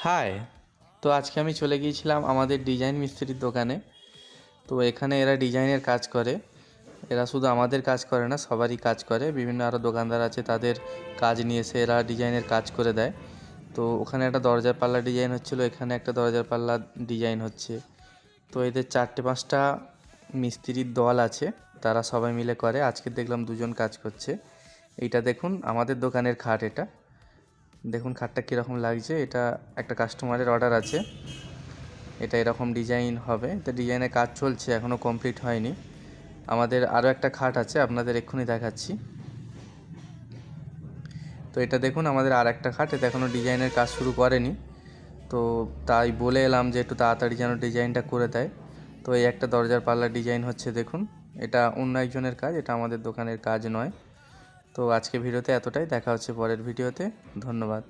High. তো আজকে আমি চলে গিয়েছিলাম আমাদের ডিজাইন মিস্ত্রির দোকানে। তো এখানে এরা ডিজাইনের কাজ করে। এরা শুধু আমাদের কাজ করে না, সবারই কাজ করে। বিভিন্ন আরও দোকানদার আছে, তাদের কাজ নিয়ে এসে এরা ডিজাইনের কাজ করে দেয়। তো ওখানে একটা দরজার পাল্লা ডিজাইন হচ্ছিলো, এখানে একটা দরজার পাল্লা ডিজাইন হচ্ছে। তো এদের 4-5টা মিস্ত্রির দল আছে, তারা সবাই মিলে করে। আজকে দেখলাম 2জন কাজ করছে। এইটা দেখুন আমাদের দোকানের খাট। এটা দেখুন খাটটা কীরকম লাগছে। এটা একটা কাস্টমারের অর্ডার আছে। এটা এরকম ডিজাইন হবে। তো ডিজাইনের কাজ চলছে, এখনও কমপ্লিট হয়নি। আমাদের আরও একটা খাট আছে, আপনাদের এক্ষুনি দেখাচ্ছি। তো এটা দেখুন আমাদের আর একটা খাট, এটা এখনও ডিজাইনের কাজ শুরু করেনি। তো তাই বলে এলাম যে একটু তাড়াতাড়ি যেন ডিজাইনটা করে দেয়। তো এই একটা দরজার পাল্লার ডিজাইন হচ্ছে দেখুন। এটা অন্য একজনের কাজ, এটা আমাদের দোকানের কাজ নয়। তো আজকে ভিডিওতে এতটাই, দেখা হচ্ছে পরের ভিডিওতে। ধন্যবাদ।